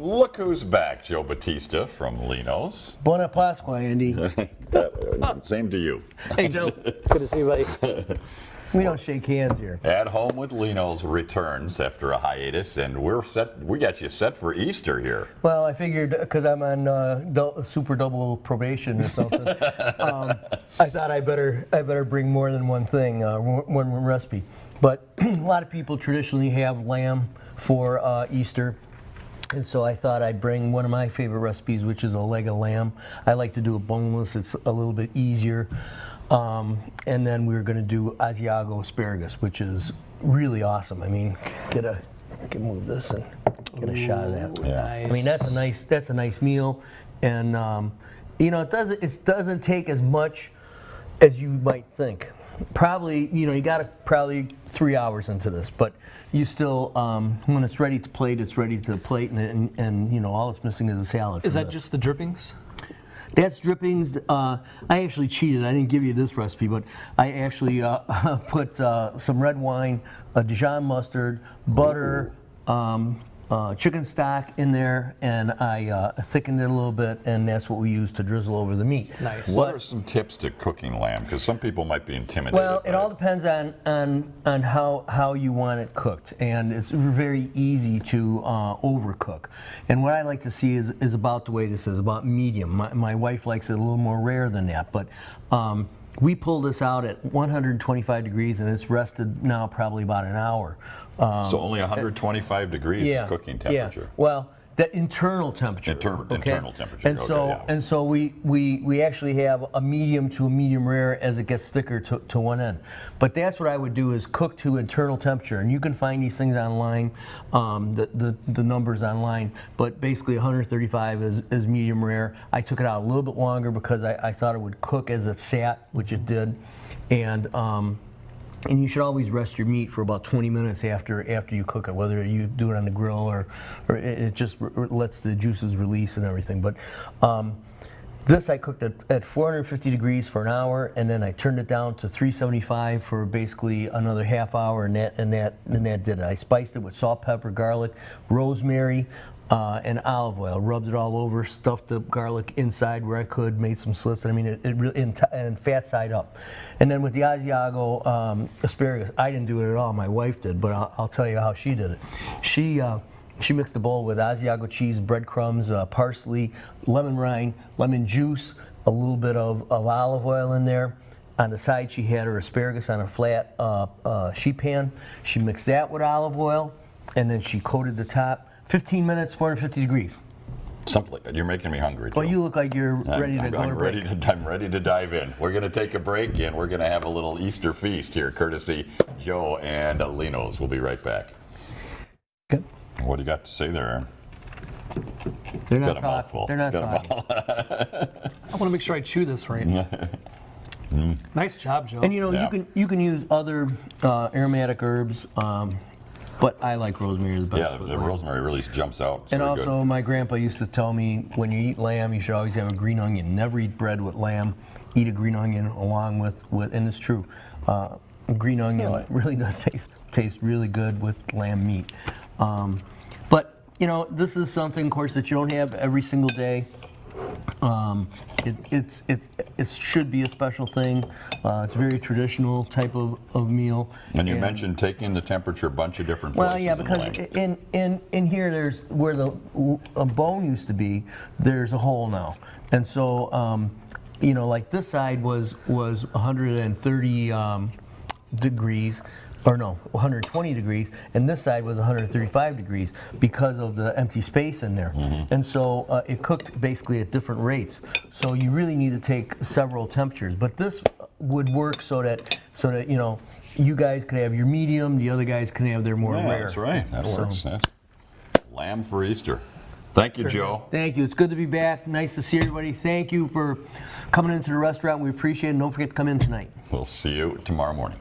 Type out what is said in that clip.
look who's back, Joe Batista from Lino's. Buona Pasqua, Andy. Same to you. Hey, Joe. Good to see you, buddy. We don't shake hands here. At Home with Lino's returns after a hiatus, and we're set. We got you set for Easter here. Well, I figured because I'm on super double probation or something, I thought I better bring more than one thing, one recipe. But a lot of people traditionally have lamb for Easter. And so I thought I'd bring one of my favorite recipes, which is a leg of lamb. I like to do it boneless. It's a little bit easier. And then we're going to do Asiago asparagus, which is really awesome. I mean, can move this and get a shot of that. Yeah. Nice. I mean, that's a nice meal, and you know, it doesn't take as much as you might think. Probably, you know, you got probably 3 hours into this, but you still, when it's ready to plate, it's ready to plate, and you know, all it's missing is a salad. Is that just the drippings? That's drippings. I actually cheated. I didn't give you this recipe, but I actually put some red wine, Dijon mustard, butter, chicken stock in there, and I thickened it a little bit, and that's what we use to drizzle over the meat. Nice. What are some tips to cooking lamb? Because some people might be intimidated. Well, it all depends on how you want it cooked, and it's very easy to overcook. And what I like to see is about the way this is, about medium. My wife likes it a little more rare than that, but we pulled this out at 125 degrees, and it's rested now probably about an hour. So only 125 degrees cooking temperature. Yeah. Well, the internal temperature. Internal temperature. And so we actually have a medium to a medium rare as it gets thicker to one end. But that's what I would do, is cook to internal temperature, and you can find these things online, the numbers online. But basically 135 is medium rare. I took it out a little bit longer because I thought it would cook as it sat, which it did, and you should always rest your meat for about 20 minutes after you cook it, whether you do it on the grill or it just lets the juices release and everything. But this I cooked at 450 degrees for an hour, and then I turned it down to 375 for basically another half hour, and that did it. I spiced it with salt, pepper, garlic, rosemary, and olive oil. Rubbed it all over, stuffed the garlic inside where I could, made some slits. I mean, it really, and fat side up. And then with the Asiago asparagus, I didn't do it at all. My wife did, but I'll tell you how she did it. She mixed a bowl with Asiago cheese, breadcrumbs, parsley, lemon rind, lemon juice, a little bit of olive oil in there. On the side, she had her asparagus on a flat sheet pan. She mixed that with olive oil, and then she coated the top. 15 minutes, 450 degrees. Something like that. You're making me hungry, Joe. Well, you look like you're ready to go to break. I'm ready to dive in. We're going to take a break, and we're going to have a little Easter feast here, courtesy Joe and Lino's. We'll be right back. Good. What do you got to say there, Aaron? They're not talking. They're not talking. I want to make sure I chew this right. Nice job, Joe. And you know, you can use other aromatic herbs. But I like rosemary the best. Yeah, the rosemary really jumps out. It's and very also, good. my grandpa used to tell me, when you eat lamb, you should always have a green onion. Never eat bread with lamb. Eat a green onion along with and it's true. Green onion really does taste really good with lamb meat. But you know, this is something, of course, that you don't have every single day. It should be a special thing. It's a very traditional type of meal. And you mentioned taking the temperature a bunch of different places. Well, yeah, because in here, there's where a bone used to be. There's a hole now, and so you know, like this side was 130 degrees. Or no, 120 degrees, and this side was 135 degrees because of the empty space in there. Mm-hmm. And so it cooked basically at different rates. So you really need to take several temperatures. But this would work so that you know, you guys could have your medium, the other guys can have their more rare. That's right. That works. Yeah. Lamb for Easter. Thank you, Joe. Thank you. It's good to be back. Nice to see everybody. Thank you for coming into the restaurant. We appreciate it. And don't forget to come in tonight. We'll see you tomorrow morning.